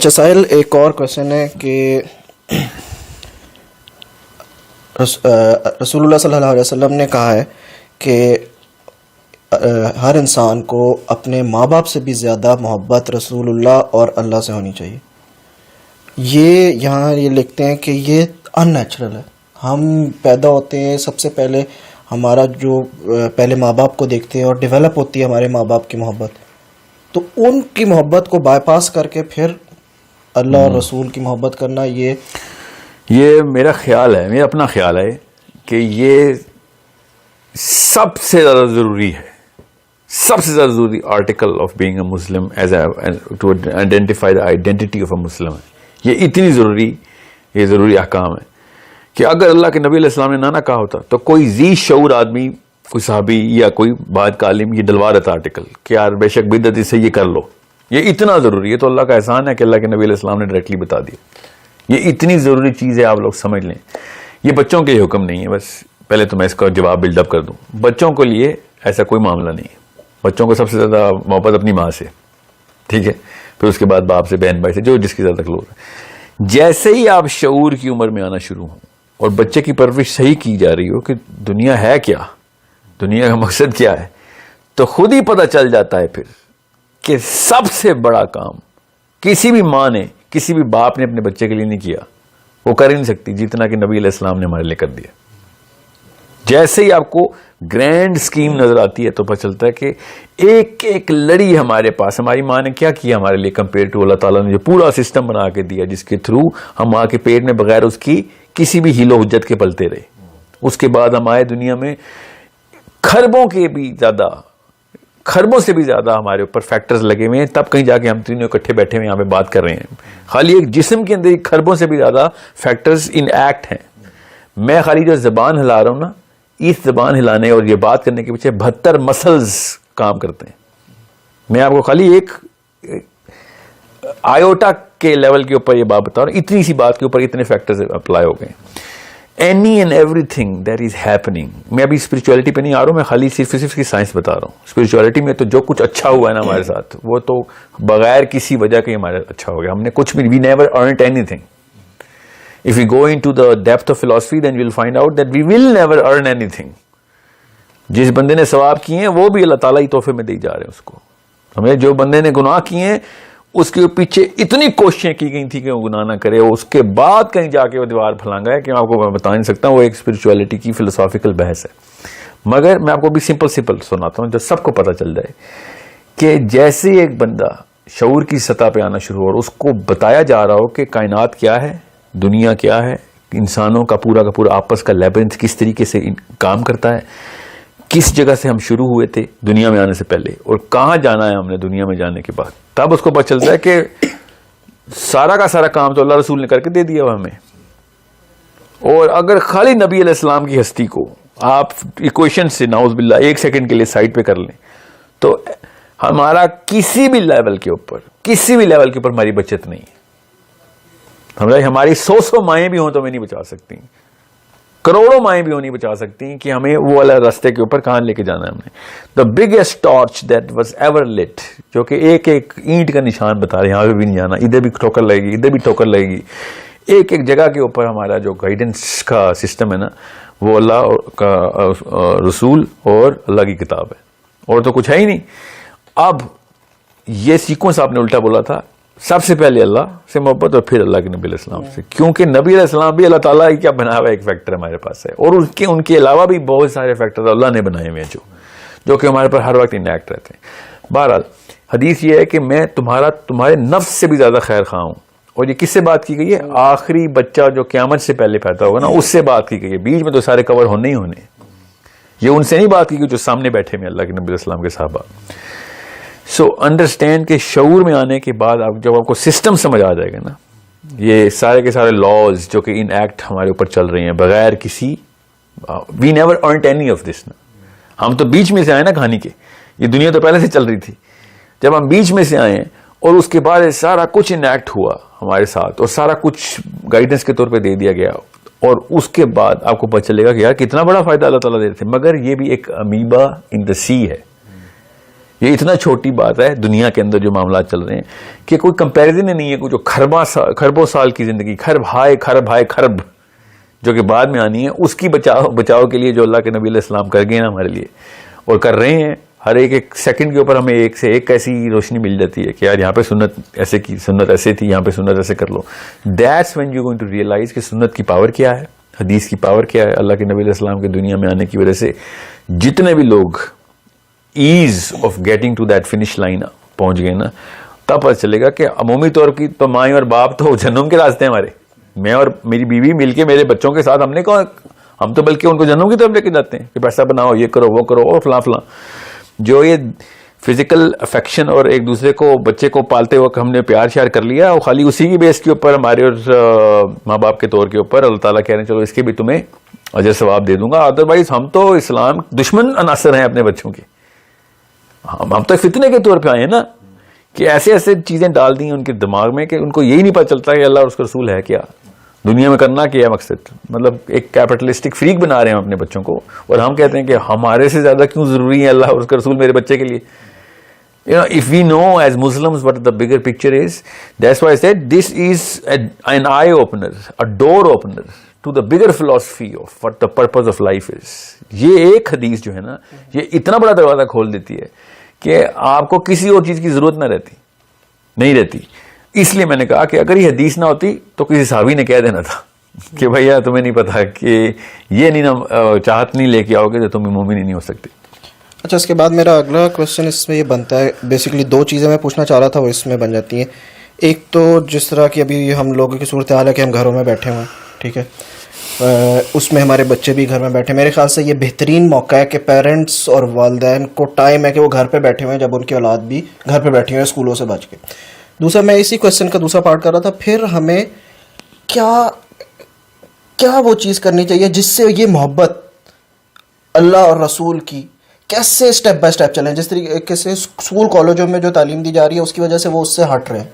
اچھا ساحل، ایک اور کوشچن ہے کہ رسول اللہ صلی اللہ علیہ وسلم نے کہا ہے کہ ہر انسان کو اپنے ماں باپ سے بھی زیادہ محبت رسول اللہ اور اللہ سے ہونی چاہیے. یہاں یہ لکھتے ہیں کہ یہ ان نیچرل ہے. ہم پیدا ہوتے ہیں، سب سے پہلے ہمارا جو پہلے ماں باپ کو دیکھتے ہیں اور ڈیولپ ہوتی ہے ہمارے ماں باپ کی محبت، تو ان کی محبت کو بائی پاس کر کے پھر اللہ اور رسول کی محبت کرنا، یہ میرا خیال ہے، میرا اپنا خیال ہے کہ یہ سب سے زیادہ ضروری ہے، سب سے زیادہ ضروری article of being a Muslim is to identify the identity of a Muslim ہے. یہ اتنی ضروری احکام ہے کہ اگر اللہ کے نبی علیہ السلام نے نہ کہا ہوتا تو کوئی ذی شعور آدمی، کوئی صحابی یا کوئی بعد کا عالم یہ ڈلوا رہتا آرٹیکل کہ یار بے شک بدعت سے یہ کر لو. یہ اتنا ضروری ہے، تو اللہ کا احسان ہے کہ اللہ کے نبی علیہ السلام نے ڈائریکٹلی بتا دیا. یہ اتنی ضروری چیز ہے، آپ لوگ سمجھ لیں. یہ بچوں کے لیے حکم نہیں ہے، بس پہلے تو میں اس کا جواب بلڈ اپ کر دوں. بچوں کے لیے ایسا کوئی معاملہ نہیں ہے. بچوں کو سب سے زیادہ محبت اپنی ماں سے، ٹھیک ہے، پھر اس کے بعد باپ سے، بہن بھائی سے، جو جس کی زیادہ کلوز ہے. جیسے ہی آپ شعور کی عمر میں آنا شروع ہوں اور بچے کی پرورش صحیح کی جا رہی ہو کہ دنیا ہے کیا، دنیا کا مقصد کیا ہے، تو خود ہی پتہ چل جاتا ہے پھر کہ سب سے بڑا کام کسی بھی ماں نے، کسی بھی باپ نے اپنے بچے کے لیے نہیں کیا، وہ کر ہی نہیں سکتی جتنا کہ نبی علیہ السلام نے ہمارے لیے کر دیا. جیسے ہی آپ کو گرینڈ اسکیم نظر آتی ہے تو پتہ چلتا ہے کہ ایک ایک لڑی ہمارے پاس ہماری ماں نے کیا کیا ہمارے لیے کمپیئر ٹو اللہ تعالیٰ نے جو پورا سسٹم بنا کے دیا، جس کے تھرو ہم ماں کے پیٹ میں بغیر اس کی کسی بھی ہیل و حجت کے پلتے رہے. اس کے بعد ہم آئے دنیا میں، خربوں سے بھی زیادہ ہمارے اوپر فیکٹرز لگے ہوئے ہیں، تب کہیں جا کے ہم تینوں اکٹھے بیٹھے ہوئے یہاں پہ بات کر رہے ہیں. خالی ایک جسم کے اندر خربوں سے بھی زیادہ فیکٹرز ان ایکٹ ہیں. میں خالی جو زبان ہلا رہا ہوں نا، اس زبان ہلانے اور یہ بات کرنے کے پیچھے 72 مسلز کام کرتے ہیں. میں آپ کو خالی ایک آئیوٹا کے لیول کے اوپر یہ بات بتا رہا ہوں، اتنی سی بات کے اوپر اتنے فیکٹرز اپلائی ہو گئے. Any and every thing that is happening. میں ابھی اسپرچولیٹی پہ نہیں آ رہا ہوں، میں خالی صرف اس کی سائنس بتا رہا ہوں. اسپرچولیٹی میں تو جو کچھ اچھا ہوا ہے نا ہمارے ساتھ، وہ تو بغیر کسی وجہ کے ہمارے اچھا ہو گیا. ہم نے کچھ بھی، we never earned anything. If we go into the depth of philosophy, then we'll find out that we will never earn anything. جس بندے نے ثواب کیے ہیں وہ بھی اللہ تعالیٰ ہی تحفے میں دے جا رہے ہیں اس کو. ہمیں جو بندے نے گناہ کیے ہیں اس کے پیچھے اتنی کوششیں کی گئی تھی کہ وہ گناہ نہ کرے، اور اس کے بعد کہیں جا کے وہ دیوار پھلانگا ہے کہ میں آپ کو بتا نہیں سکتا. وہ ایک اسپرچولیٹی کی فلسافیکل بحث ہے. مگر میں آپ کو بھی سمپل سناتا ہوں جو سب کو پتہ چل جائے کہ جیسے ایک بندہ شعور کی سطح پہ آنا شروع ہو اور اس کو بتایا جا رہا ہو کہ کائنات کیا ہے، دنیا کیا ہے، انسانوں کا پورا آپس کا لیبرنتھ کس طریقے سے کام کرتا ہے، کس جگہ سے ہم شروع ہوئے تھے دنیا میں آنے سے پہلے اور کہاں جانا ہے ہم نے دنیا میں جانے کے بعد، تب اس کو پتہ چلتا ہے کہ سارا کا سارا کام تو اللہ رسول نے کر کے دے دیا ہوا ہمیں. اور اگر خالی نبی علیہ السلام کی ہستی کو آپ ایکویشن سے نعوذ باللہ 1 سیکنڈ کے لیے سائڈ پہ کر لیں تو ہمارا کسی بھی لیول کے اوپر ہماری بچت نہیں ہے. ہماری 100 مائیں بھی ہوں تو ہمیں نہیں بچا سکتی، کروڑوں مائیں بھی ہوں نہیں بچا سکتی کہ ہمیں وہ والا راستے کے اوپر کہاں لے کے جانا ہے. ہم نے the biggest torch that was ever lit, جو کہ ایک ایک اینٹ کا نشان بتا رہے ہیں، یہاں پہ بھی نہیں جانا، ادھر بھی ٹھوکر لگے گی، ادھر بھی ٹھوکر لگے گی. ایک ایک جگہ کے اوپر ہمارا جو گائیڈنس کا سسٹم ہے نا، وہ اللہ کا رسول اور اللہ کی کتاب ہے، اور تو کچھ ہے ہی نہیں. اب یہ سیکوینس آپ نے الٹا بولا تھا، سب سے پہلے اللہ سے محبت اور پھر اللہ کے نبی علیہ السلام سے، کیونکہ نبی علیہ السلام بھی اللہ تعالیٰ ہی کیا بنا ہوا ایک فیکٹر ہمارے پاس ہے، اور ان کے علاوہ بھی بہت سارے فیکٹر اللہ نے بنائے ہوئے ہیں جو کہ ہمارے پر ہر وقت انیکٹ رہتے ہیں. بہرحال حدیث یہ ہے کہ میں تمہارے نفس سے بھی زیادہ خیر خواہ ہوں. اور یہ کس سے بات کی گئی ہے؟ آخری بچہ جو قیامت سے پہلے پیدا ہوگا نا، اس سے بات کی گئی ہے. بیچ میں تو سارے کور ہونے ہی ہونے. یہ ان سے نہیں بات کی گئی جو سامنے بیٹھے ہوئے اللہ کے نبی علیہ السلام کے صحابہ. سو انڈرسٹینڈ کہ شعور میں آنے کے بعد جب آپ کو سسٹم سمجھ آ جائے گا نا، یہ سارے کے سارے لاز جو کہ ان ایکٹ ہمارے اوپر چل رہے ہیں بغیر کسی، we never earned any of this. ہم تو بیچ میں سے آئے نا کہانی کے، یہ دنیا تو پہلے سے چل رہی تھی. جب ہم بیچ میں سے آئے اور اس کے بعد سارا کچھ ان ایکٹ ہوا ہمارے ساتھ اور سارا کچھ گائیڈنس کے طور پہ دے دیا گیا، اور اس کے بعد آپ کو پتہ چلے گا کہ یار کتنا بڑا فائدہ اللہ تعالیٰ دے رہے تھے. مگر یہ بھی ایک امیبا ان دا سی ہے، یہ اتنا چھوٹی بات ہے دنیا کے اندر جو معاملات چل رہے ہیں کہ کوئی کمپیریزن ہی نہیں ہے. کوئی جو خربوں سال کی زندگی خرب جو کہ بعد میں آنی ہے, اس کی بچاؤ کے لیے جو اللہ کے نبی علیہ السلام کر گئے نا ہمارے لیے اور کر رہے ہیں, ہر ایک سیکنڈ کے اوپر ہمیں ایک سے ایک ایسی روشنی مل جاتی ہے کہ یار یہاں پہ سنت ایسے کی, سنت ایسے تھی, یہاں پہ سنت ایسے کر لو. That's when you going to realise کہ سنت کی پاور کیا ہے, حدیث کی پاور کیا ہے. اللہ کے نبی علیہ السلام کے دنیا میں آنے کی وجہ سے جتنے بھی لوگ as of getting to that finish line پہنچ گئے نا, تب پتہ چلے گا کہ عمومی طور کی تو مائیں اور باپ تو جہنم کے راستے ہیں ہمارے. میں اور میری بیوی مل کے میرے بچوں کے ساتھ ہم تو بلکہ ان کو جہنم کی طرف لے کے جاتے ہیں کہ پیسہ بناؤ, یہ کرو, وہ کرو, اور فلاں فلاں. جو یہ فزیکل افیکشن اور ایک دوسرے کو بچے کو پالتے وقت ہم نے پیار شیار کر لیا, اور خالی اسی کی بیس کے اوپر ہمارے اور ماں باپ کے طور کے اوپر اللہ تعالیٰ کہہ رہے ہیں چلو اس کے بھی تمہیں اجر ثواب دے دوں گا. ادروائز ہم تو اسلام دشمن عناصر ہیں اپنے بچوں کے. ہم تو فتنے کے طور پہ آئے ہیں نا کہ ایسے ایسے چیزیں ڈال دی ہیں ان کے دماغ میں کہ ان کو یہی نہیں پتہ چلتا کہ اللہ اور اس کا رسول ہے کیا, دنیا میں کرنا کیا ہے مقصد. مطلب ایک کیپٹلسٹک فریق بنا رہے ہیں اپنے بچوں کو, اور ہم کہتے ہیں کہ ہمارے سے زیادہ کیوں ضروری ہے اللہ اور اس کا رسول میرے بچے کے لیے. If we know as Muslims what the bigger picture is, that's why I said this is an eye opener, a door opener to the bigger philosophy of what the purpose of life is. یہ ایک حدیث جو ہے نا, یہ اتنا بڑا دروازہ کھول دیتی ہے کہ آپ کو کسی اور چیز کی ضرورت نہیں رہتی. اس لیے میں نے کہا کہ اگر یہ حدیث نہ ہوتی تو کسی صحابی نے کہہ دینا تھا کہ بھیا تمہیں نہیں پتا کہ یہ نہیں چاہت نہیں لے کے آؤ گے تو تم مومن ہی نہیں ہو سکتے. اچھا, اس کے بعد میرا اگلا کوشچن اس میں یہ بنتا ہے, بیسیکلی دو چیزیں میں پوچھنا چاہ رہا تھا وہ اس میں بن جاتی ہیں. ایک تو جس طرح کی ابھی ہم لوگوں کی صورتحال ہے کہ ہم گھروں میں بیٹھے ہوئے ہیں, ٹھیک ہے, اس میں ہمارے بچے بھی گھر میں بیٹھے. میرے خیال سے یہ بہترین موقع ہے کہ پیرنٹس اور والدین کو ٹائم ہے کہ وہ گھر پہ بیٹھے ہوئے ہیں جب ان کی اولاد بھی گھر پہ بیٹھی ہوئے ہیں اسکولوں سے بچ کے. دوسرا, میں اسی کوشچن کا دوسرا پارٹ کر رہا تھا, پھر ہمیں کیا وہ چیز کرنی چاہیے جس سے یہ محبت اللہ اور رسول کی کیسے اسٹیپ بائی اسٹیپ چلیں. جس طریقے سے اسکول کالجوں میں جو تعلیم دی جا رہی ہے اس کی وجہ سے وہ اس سے ہٹ رہے ہیں,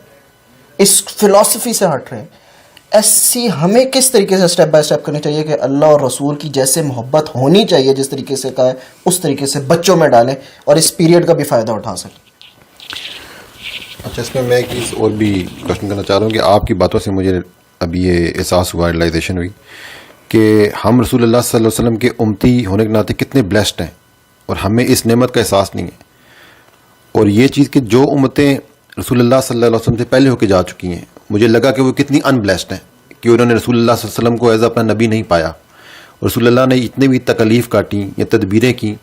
اس فلسفی سے ہٹ رہے ہیں. ایسی ہمیں کس طریقے سے اسٹیپ بائی اسٹیپ کرنی چاہیے کہ اللہ اور رسول کی جیسے محبت ہونی چاہیے جس طریقے سے کہا ہے اس طریقے سے بچوں میں ڈالیں اور اس پیریڈ کا بھی فائدہ اٹھا سکیں. اچھا, اس میں میں ایک چیز اور بھی کوشچن کرنا چاہ رہا ہوں کہ آپ کی باتوں سے مجھے ابھی یہ احساس ہوا, ریئلائزیشن ہوئی کہ ہم رسول اللہ صلی اللہ علیہ وسلم کے امتی ہونے کے ناطے کتنے بلیسڈ ہیں اور ہمیں اس نعمت کا احساس نہیں ہے. اور یہ چیز کہ جو امتیں رسول اللہ صلی اللہ علیہ وسلم سے پہلے ہو کے جا چکی ہیں, مجھے لگا کہ وہ کتنی ان بلیسڈ ہیں کہ انہوں نے رسول اللہ صلی اللہ علیہ وسلم کو ایز اپنا نبی نہیں پایا. رسول اللہ نے اتنے بھی تکلیف کاٹی یا تدبیریں کی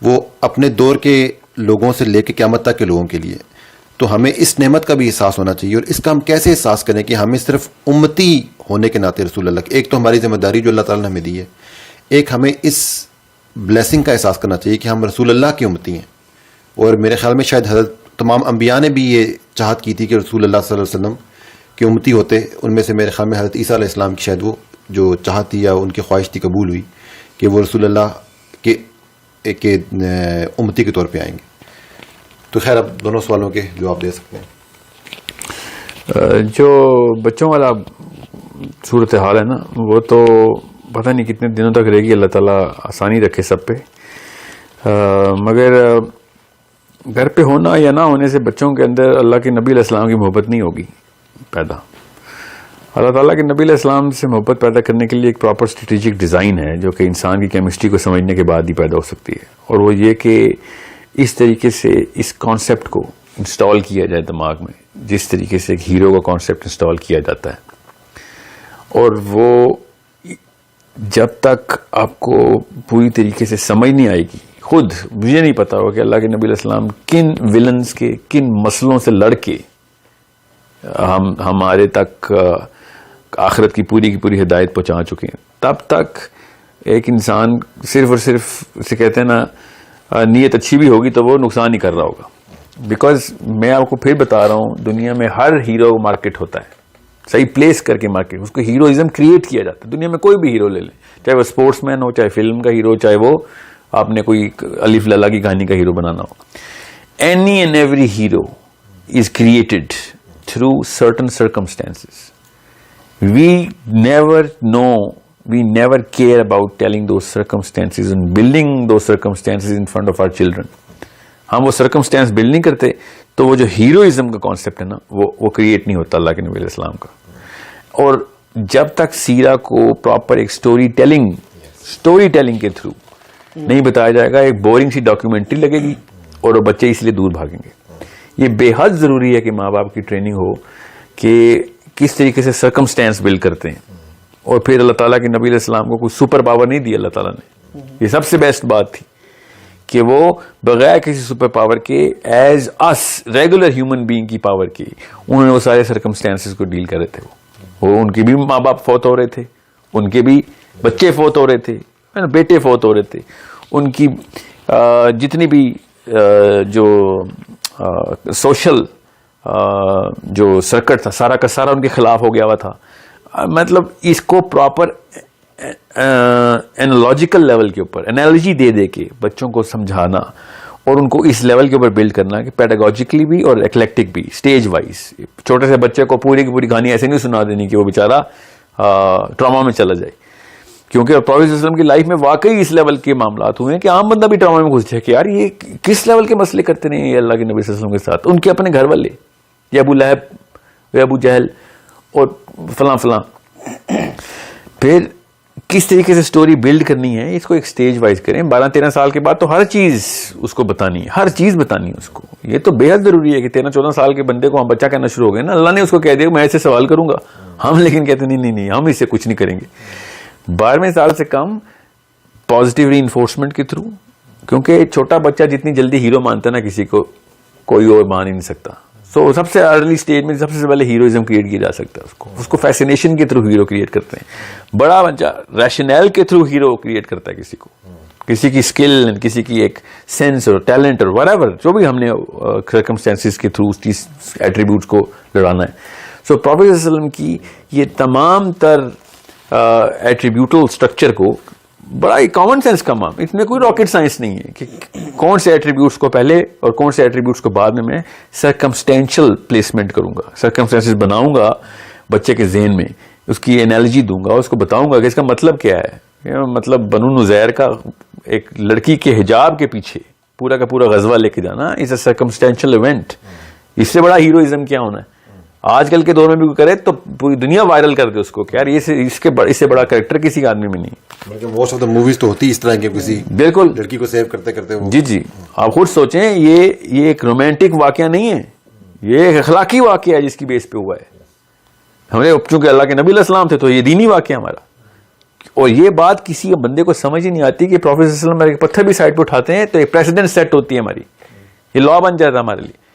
وہ اپنے دور کے لوگوں سے لے کے قیامت تک کے لوگوں کے لیے. تو ہمیں اس نعمت کا بھی احساس ہونا چاہیے, اور اس کا ہم کیسے احساس کریں کہ ہمیں صرف امتی ہونے کے ناطے رسول اللہ, ایک تو ہماری ذمہ داری جو اللہ تعالیٰ نے ہمیں دی ہے, ایک ہمیں اس بلیسنگ کا احساس کرنا چاہیے کہ ہم رسول اللہ کی امتی ہیں. اور میرے خیال میں شاید حضرت تمام انبیاء نے بھی یہ چاہت کی تھی کہ رسول اللہ صلی اللہ علیہ وسلم کی امتی ہوتے. ان میں سے میرے خیال میں حضرت عیسیٰ علیہ السلام کی شاید وہ جو چاہت تھی یا ان کی خواہش تھی قبول ہوئی کہ وہ رسول اللہ کے امتی کے طور پہ آئیں گے. تو خیر اب دونوں سوالوں کے جواب دے سکتے ہیں. جو بچوں والا صورتحال ہے نا وہ تو پتہ نہیں کتنے دنوں تک رہے گی, اللہ تعالیٰ آسانی رکھے سب پہ. مگر گھر پہ ہونا یا نہ ہونے سے بچوں کے اندر اللہ کے نبی علیہ السلام کی محبت نہیں ہوگی پیدا. اللہ تعالیٰ کے نبی علیہ السلام سے محبت پیدا کرنے کے لیے ایک پراپر اسٹریٹجک ڈیزائن ہے جو کہ انسان کی کیمسٹری کو سمجھنے کے بعد ہی پیدا ہو سکتی ہے, اور وہ یہ کہ اس طریقے سے اس کانسیپٹ کو انسٹال کیا جائے دماغ میں جس طریقے سے ایک ہیرو کا کانسیپٹ انسٹال کیا جاتا ہے. اور وہ جب تک آپ کو پوری طریقے سے سمجھ نہیں آئے گی, خود مجھے نہیں پتا ہو کہ اللہ کے نبی علیہ السلام کن ویلنز کے کن مسئلوں سے لڑ کے ہمارے تک آخرت کی پوری ہدایت پہنچا چکے ہیں, تب تک ایک انسان صرف اور صرف اسے کہتے ہیں نا نیت اچھی بھی ہوگی تو وہ نقصان ہی کر رہا ہوگا. بیکاز میں آپ کو پھر بتا رہا ہوں دنیا میں ہر ہیرو مارکیٹ ہوتا ہے, صحیح پلیس کر کے مارکیٹ, اس کو ہیروازم کریٹ کیا جاتا ہے. دنیا میں کوئی بھی ہیرو لے لیں, چاہے وہ اسپورٹس مین ہو, چاہے فلم کا ہیرو, چاہے وہ آپ نے کوئی الف للا کی کہانی کا hero banana who. Any and every hero is created through certain circumstances. We never care about telling those circumstances and building those circumstances in front of our children. ہم وہ سرکمسٹینس بلڈ نہیں کرتے تو وہ جو ہیروئزم کا concept ہے نا وہ کریٹ نہیں ہوتا اللہ کے نبی علیہ السلام کا. اور جب تک سیرہ کو پراپر ایک سٹوری ٹیلنگ کے تھرو نہیں بتایا جائے گا, ایک بورنگ سی ڈاکیومنٹری لگے گی اور وہ بچے اس لیے دور بھاگیں گے. یہ بے حد ضروری ہے کہ ماں باپ کی ٹریننگ ہو کہ کس طریقے سے سرکمسٹینس بلڈ کرتے ہیں. اور پھر اللہ تعالیٰ کے نبی علیہ السلام کو کوئی سپر پاور نہیں دی اللہ تعالیٰ نے. یہ سب سے بیسٹ بات تھی کہ وہ بغیر کسی سپر پاور کے ایز اس ریگولر ہیومن بینگ کی پاور کی انہوں نے وہ سارے سرکمسٹینسز کو ڈیل کر رہے تھے. وہ ان کے بھی ماں باپ فوت ہو رہے تھے, ان کے بھی بچے فوت ہو رہے تھے, بیٹے فوت ہو رہے تھے, ان کی جتنی بھی جو سوشل جو سرکٹ تھا سارا کا سارا ان کے خلاف ہو گیا ہوا تھا. مطلب اس کو پراپر اینالوجیکل لیول کے اوپر انالوجی دے کے بچوں کو سمجھانا اور ان کو اس لیول کے اوپر بلڈ کرنا کہ پیڈاگوجیکلی بھی اور ایکلیکٹک بھی اسٹیج وائز. چھوٹے سے بچے کو پوری کی پوری کہانی ایسے نہیں سنا دینی کہ وہ بیچارہ ٹراما میں چلا جائے, کیونکہ پروفیٹ صلی اللہ علیہ وسلم کی لائف میں واقعی اس لیول کے معاملات ہوئے ہیں کہ عام بندہ بھی ٹراما میں گھس جائے کہ یار یہ کس لیول کے مسئلے کرتے رہے ہیں اللہ کے نبی صلی اللہ علیہ وسلم کے ساتھ. ان کے اپنے گھر والے یا ابو لہب یا ابو جہل اور فلاں فلاں. پھر کس طریقے سے سٹوری بلڈ کرنی ہے اس کو ایک سٹیج وائز کریں. 12-13 سال کے بعد تو ہر چیز اس کو بتانی ہے, ہر چیز بتانی ہے اس کو. یہ تو بے حد ضروری ہے کہ 13-14 سال کے بندے کو ہم بچہ کہنا شروع ہو گئے نا, اللہ نے اس کو کہہ دیا میں ایسے سوال کروں گا, ہم لیکن کہتے نہیں ہم اس سے کچھ نہیں کریں گے. 12ویں سال سے کم پازیٹیو ری انفورسمنٹ کے تھرو, کیونکہ چھوٹا بچہ جتنی جلدی ہیرو مانتا ہے نا کسی کو کوئی اور مان ہی نہیں سکتا. سو سب سے ارلی اسٹیج میں سب سے پہلے ہیروئزم کریٹ کیا جا سکتا ہے, اس کو فیسینیشن کے تھرو ہیرو کریٹ کرتے ہیں. بڑا بچہ ریشنل کے تھرو ہیرو کریٹ کرتا ہے کسی کو, کسی کی اسکل, کسی کی ایک سینس اور ٹیلنٹ اور whatever جو بھی ہم نے سرکمسٹینسز کے تھرو اس چیز ایٹریبیوٹس کو لڑانا ہے. سو پروفیٹ صلی اللہ علیہ وسلم کی یہ تمام تر ایٹریبیوٹل اسٹرکچر کو بڑا ہی کامن سینس کا معاملہ, اس میں کوئی راکٹ سائنس نہیں ہے کہ کون سے ایٹریبیوٹس کو پہلے اور کون سے ایٹریبیوٹس کو بعد میں سرکمسٹینشل پلیسمنٹ کروں گا, سرکمسٹینسز بناؤں گا بچے کے ذہن میں, اس کی انالوجی دوں گا, اس کو بتاؤں گا کہ اس کا مطلب کیا ہے. مطلب بنو نزیر کا ایک لڑکی کے حجاب کے پیچھے پورا کا پورا غزوہ لے کے جانا از اے سرکمسٹینشل ایونٹ. اس سے بڑا ہیروئزم کیا ہونا ہے؟ آج کل کے دور میں بھی کرے تو پوری دنیا وائرل کر دے اس کو کہ یار اس سے بڑا کریکٹر کسی آدمی میں نہیں. موسٹ آف دا موویز تو ہوتی اس طرح کے کسی بالکل لڑکی کو سیو کرتے کرتے. جی آپ خود سوچیں, یہ ایک رومانٹک واقعہ نہیں ہے, یہ ایک اخلاقی واقعہ ہے جس کی بیس پہ ہوا ہے. ہمیں چونکہ اللہ کے نبی علیہ السلام تھے تو یہ دینی واقعہ ہمارا. اور یہ بات کسی بندے کو سمجھ ہی نہیں آتی کہ پروفیٹ صلی اللہ علیہ وسلم ایک پتھر بھی سائڈ پہ اٹھاتے ہیں تو ایک پریسیڈنٹ سیٹ ہوتی ہے ہماری, یہ لا بن جاتا ہے ہمارے لیے.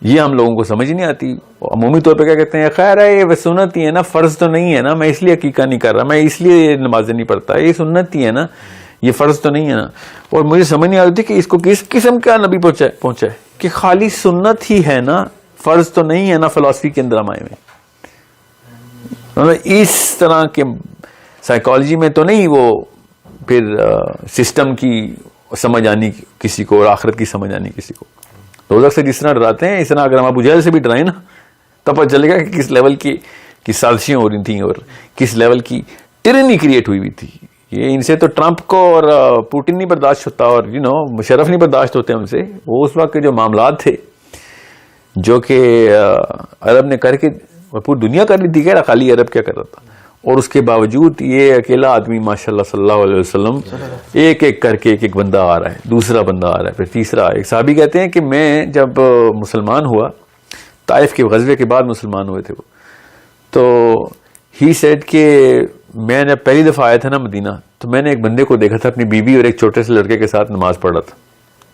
یہ ہم لوگوں کو سمجھ نہیں آتی. عمومی طور پہ کیا کہتے ہیں, خیر ہے یہ سنت ہی ہے نا, فرض تو نہیں ہے نا, میں اس لیے عقیقہ نہیں کر رہا, میں اس لیے نمازیں نہیں پڑھتا, یہ سنت ہی ہے نا, یہ فرض تو نہیں ہے نا. اور مجھے سمجھ نہیں آتی کہ اس کو کس قسم کا نبی پہنچا ہے کہ خالی سنت ہی ہے نا, فرض تو نہیں ہے نا, فلسفی کے اندر ہم آئے ہوئے. اس طرح کے سائیکالوجی میں تو نہیں وہ پھر سسٹم کی سمجھ آنی کسی کو اور آخرت کی سمجھ آنی کسی کو. دوزخ سے جس طرح ڈراتے ہیں اس طرح اگر ہم ابو جہل سے بھی ڈرائیں نا تب پتہ چلے گا کہ کس لیول کی سازشیں ہو رہی تھیں اور کس لیول کی ٹرنی کریٹ ہوئی تھی. یہ ان سے تو ٹرمپ کو اور پوٹن نہیں برداشت ہوتا اور مشرف نہیں برداشت ہوتے ان سے. وہ اس وقت کے جو معاملات تھے جو کہ عرب نے کر کے پوری دنیا کر لی تھی, کہہ رہا خالی عرب کیا کر رہا تھا, اور اس کے باوجود یہ اکیلا آدمی ماشاءاللہ صلی اللہ علیہ وسلم ایک ایک کر کے ایک بندہ آ رہا ہے, دوسرا بندہ آ رہا ہے, پھر تیسرا. ایک صحابی کہتے ہیں کہ میں جب مسلمان ہوا, طائف کے غزوے کے بعد مسلمان ہوئے تھے وہ, تو ہی سیڈ کہ میں نے پہلی دفعہ آیا تھا نا مدینہ تو میں نے ایک بندے کو دیکھا تھا اپنی بیوی اور ایک چھوٹے سے لڑکے کے ساتھ نماز پڑھ رہا تھا.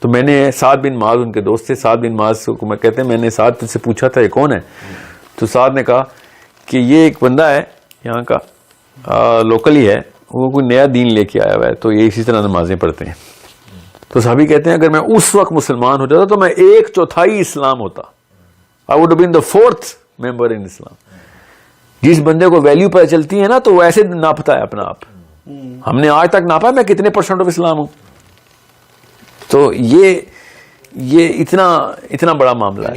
تو میں نے سعد بن معاذ ان کے دوست تھے, سعد بن معاذ کو میں کہتے ہیں میں نے سعد سے پوچھا تھا یہ کون ہے, تو سعد نے کہا کہ یہ ایک بندہ ہے یہاں کا لوکل ہی ہے, وہ کوئی نیا دین لے کے آیا ہوا ہے, تو یہ اسی طرح نمازیں پڑھتے ہیں. تو صحابی کہتے ہیں اگر میں اس وقت مسلمان ہو جاتا تو میں 1/4 اسلام ہوتا, I would have been the 4th member in Islam. جس بندے کو ویلیو پتہ چلتی ہے نا تو وہ ایسے ناپتا ہے اپنا آپ. ہم نے آج تک ناپا میں کتنے % آف اسلام ہوں. تو یہ اتنا بڑا معاملہ ہے.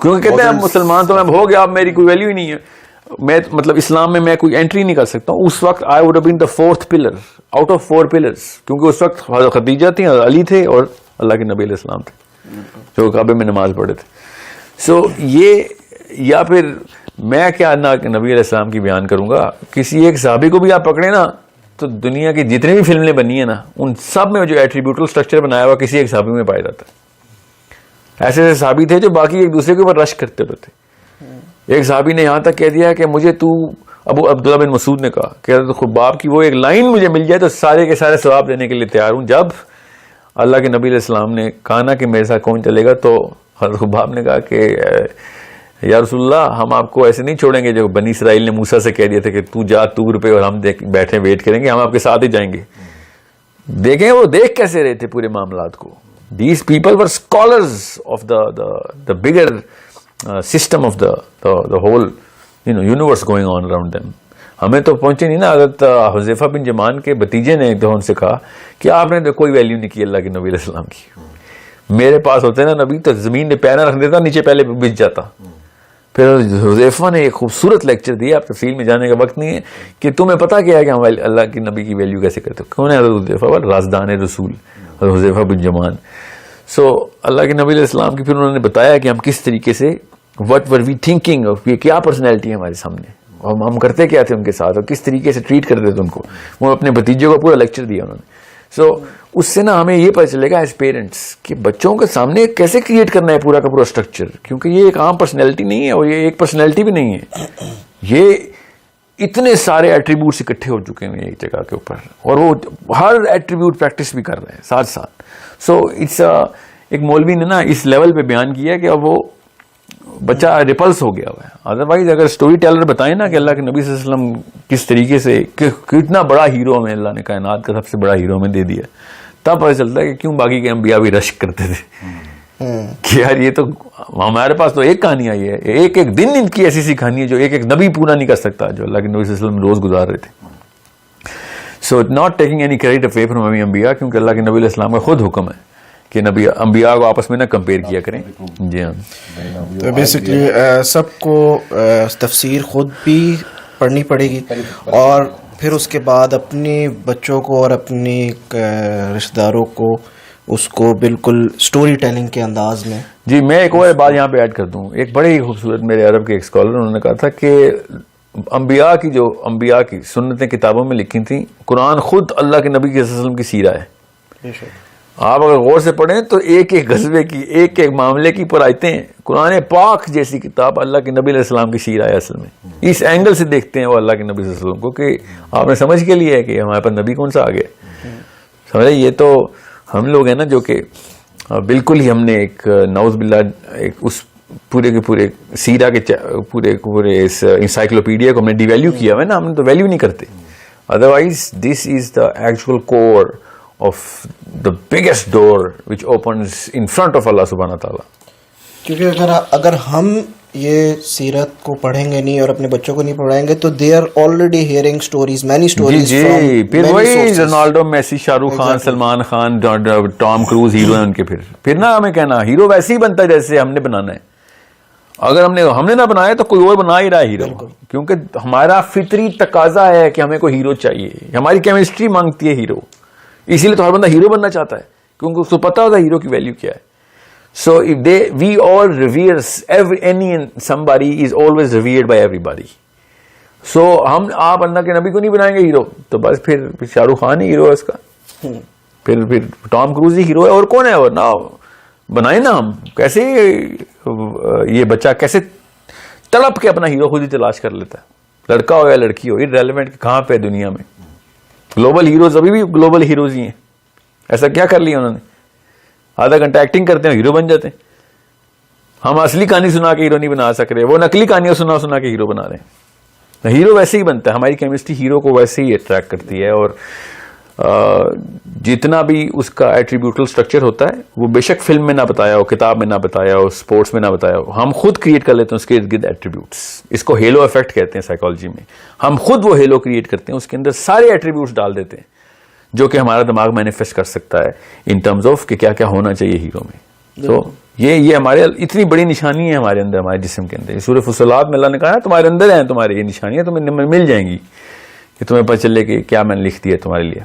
کیونکہ کہتے ہیں مسلمان تو میں ہو گیا, اب میری کوئی ویلیو ہی نہیں ہے. میں مطلب اسلام میں کوئی انٹری نہیں کر سکتا ہوں. اس وقت I would have been the 4th pillar out of 4 pillars, کیونکہ اس وقت خدیجہ تھی, علی تھے اور اللہ کے نبی علیہ السلام تھے جو کعبے میں نماز پڑھے تھے. سو یہ, یا پھر میں کیا نبی علیہ السلام کی بیان کروں گا, کسی ایک صحابی کو بھی آپ پکڑے نا تو دنیا کی جتنی بھی فلمیں بنی ہیں نا ان سب میں جو ایٹریبیوٹل اسٹرکچر بنایا ہوا کسی ایک صحابی میں پایا جاتا ہے. ایسے ایسے صحابی تھے جو باقی ایک دوسرے کے اوپر رش کرتے ہوتے تھے. ایک صحابی نے یہاں تک کہہ دیا کہ مجھے ابو عبداللہ بن مسعود نے کہا کہ حضرت خباب کی وہ ایک لائن مجھے مل جائے تو سارے کے سارے ثواب دینے کے لیے تیار ہوں. جب اللہ کے نبی علیہ السلام نے کہا نا کہ میرے ساتھ کون چلے گا, تو حضرت خباب نے کہا کہ یا رسول اللہ, ہم آپ کو ایسے نہیں چھوڑیں گے جو بنی اسرائیل نے موسیٰ سے کہہ دیا تھا کہ تو جا 2 روپے اور ہم بیٹھے ویٹ کریں گے, ہم آپ کے ساتھ ہی جائیں گے. دیکھیں وہ دیکھ کیسے رہے تھے پورے معاملات کو. These people were scholars of the bigger system of the whole universe going on around them. ہمیں تو پہنچے نہیں نا. حضرت حذیفہ بن جمان کے بھتیجے نے تو ان سے کہا کہ آپ نے تو کوئی ویلیو نہیں کی اللہ کے نبی علیہ السلام کی. میرے پاس ہوتے نا نبی تو زمین میں پیر نہ رکھ دیتا, نیچے پہلے بچ جاتا. پھر حذیفہ نے ایک خوبصورت لیکچر دیا, آپ تفصیل میں جانے کا وقت نہیں ہے, کہ تمہیں پتا کیا ہے کہ ہم اللہ کے نبی کی ویلیو کیسے کرتے ہو. کون ہے حضرت حذیفہ؟ رازدان رسول حضرت حذیفہ بن جمان. سو اللہ کے نبی علیہ السلام کی پھر انہوں نے بتایا کہ ہم کس طریقے سے whatever we thinking of, یہ کیا پرسنالٹی ہے ہمارے سامنے, اور ہم کرتے کیا تھے ان کے ساتھ, اور کس طریقے سے ٹریٹ کرتے تھے ان کو. وہ اپنے بھتیجے کو پورا لیکچر دیا انہوں نے. سو اس سے نا ہمیں یہ پتہ چلے گا ایز پیرنٹس کہ بچوں کے سامنے کیسے کریٹ کرنا ہے پورا کا پورا اسٹرکچر, کیونکہ یہ ایک عام پرسنالٹی نہیں ہے اور یہ ایک پرسنالٹی بھی نہیں ہے. یہ اتنے سارے ایٹریبیوٹس اکٹھے ہو چکے ہیں ایک جگہ کے اوپر, اور وہ ہر ایٹریبیوٹ پریکٹس بھی کر رہے ہیں ساتھ ساتھ. سو اٹس ایک مولوی نے نا اس لیول پہ بیان کیا کہ اب وہ بچہ ریپلس ہو گیا ہوا ہے. ادروائز اگر اسٹوری ٹیلر بتائیں نا کہ اللہ کے نبی صلی اللہ علیہ وسلم کس طریقے سے کتنا بڑا ہیرو ہمیں اللہ نے کائنات کا سب سے بڑا ہیرو ہمیں دے دیا, تب پتہ چلتا ہے کہ کیوں باقی کے انبیاء بھی رش کرتے تھے کہ یار یہ تو ہمارے پاس تو ایک کہانی آئی ہے, ایک ایک دن ان کی ایسی کہانی ہے جو ایک ایک نبی پورا نہیں کر سکتا, جو اللہ کے نبی صلی اللہ علیہ وسلم روز گزار رہے تھے. So not taking any credit away from انبیاء, کیونکہ اللہ کے نبی علیہ السلام کا خود حکم ہے کہ نبی انبیاء کو آپس میں نہ کمپیئر کیا کریں. جی ہاں, تو بیسکلی سب کو تفسیر خود بھی پڑھنی پڑے گی, اور پھر اس کے بعد اپنے بچوں کو اور اپنی رشتہ داروں کو اس کو بالکل سٹوری ٹیلنگ کے انداز میں. جی میں ایک اور بات یہاں پہ ایڈ کر دوں. ایک بڑے ہی خوبصورت میرے عرب کے ایک اسکالر انہوں نے کہا تھا کہ انبیاء کی سنتیں کتابوں میں لکھی تھیں, قرآن خود اللہ کے نبی صلی اللہ علیہ وسلم کی سیرہ ہے. آپ اگر غور سے پڑھیں تو ایک ایک غزوے کی ایک ایک معاملے کی پر آیتیں, قرآن پاک جیسی کتاب اللہ کے نبی علیہ السلام کی سیرہ ہے. اصل میں اس اینگل سے دیکھتے ہیں وہ اللہ کے نبی صلی اللہ علیہ وسلم کو کہ آپ نے سمجھ کے لیے ہے کہ ہمارے پاس نبی کون سا آ گیا. سمجھے, یہ تو ہم لوگ ہیں نا جو کہ بالکل ہی ہم نے ایک نعوذ باللہ ایک اس پورے کے پورے سیرہ کے پورے اس انسائکلوپیڈیا کو ہم نے ڈی ویلیو کیا ہوا ہے نا, ہم نے تو ویلیو نہیں کرتے. Otherwise this is the actual core of the biggest door which opens in front of Allah subhanahu wa ta'ala. کیونکہ اگر ہم یہ سیرت کو پڑھیں گے نہیں اور اپنے بچوں کو نہیں پڑھائیں گے تو they are already hearing stories, many stories from many sources. پھر وہی Ronaldo, Messi, Shah Rukh Khan, Salman Khan, Tom Cruise hero ہیں ان کے. پھر نہ ہمیں کہنا ہیرو ویسے ہی بنتا ہے جیسے ہم نے بنانا ہے. اگر ہم نے نہ بنایا تو کوئی اور بنا ہی رہا ہے ہیرو, کیونکہ ہمارا فطری تقاضا ہے کہ ہمیں کوئی ہیرو چاہیے, ہماری کیمسٹری مانگتی ہے ہیرو. اسی لیے تو ہر بندہ ہیرو بننا چاہتا ہے کیونکہ اس کو پتا ہوتا ہے ہیرو کی ویلیو کیا ہے. So we all reveres any somebody is always revered by everybody. So آپ اللہ کے نبی کو نہیں بنائیں گے ہیرو تو بس پھر شاہ رخ خان ہی ہیرو ہے اس کا, پھر ٹام کروز ہی ہیرو ہے, اور کون ہے اور نہ بنائیں نا ہم. کیسے یہ بچہ کیسے تڑپ کے اپنا ہیرو خود ہی تلاش کر لیتا ہے, لڑکا ہو یا لڑکی ہو, irrelevant کہاں پہ دنیا میں. گلوبل ہیروز ابھی بھی گلوبل ہیروز ہی ہیں. ایسا کیا کر لیا انہوں نے, آدھا گھنٹہ ایکٹنگ کرتے ہیں ہیرو بن جاتے ہیں. ہم اصلی کہانی سنا کے ہیرو نہیں بنا سک رہے, وہ نقلی کہانیاں سنا کے ہیرو بنا رہے ہیں. ہیرو ویسے ہی بنتا ہے, ہماری کیمسٹری ہیرو کو ویسے ہی اٹریکٹ کرتی ہے. اور جتنا بھی اس کا ایٹریبیوٹل اسٹرکچر ہوتا ہے وہ بے شک فلم میں نہ بتایا ہو, کتاب میں نہ بتایا ہو, اسپورٹس میں نہ بتایا ہو, ہم خود کریٹ کر لیتے ہیں اس کے ارد گرد ایٹریبیوٹس. اس کو ہیلو افیکٹ کہتے ہیں سائیکالوجی میں. ہم خود وہ ہیلو کریٹ کرتے ہیں, اس کے اندر سارے ایٹریبیوٹس ڈال دیتے ہیں جو کہ ہمارا دماغ مینیفیسٹ کر سکتا ہے ان ٹرمز آف کہ کیا کیا ہونا چاہیے ہیرو میں. تو یہ ہمارے اتنی بڑی نشانی ہے ہمارے اندر، ہمارے جسم کے اندر. سورہ فصلات میں اللہ نے کہا تمہارے اندر ہیں، تمہارے یہ نشانیاں تمہیں مل جائیں گی کہ تمہیں پتہ چلے کہ کیا میں نے لکھ دیا تمہارے لیے.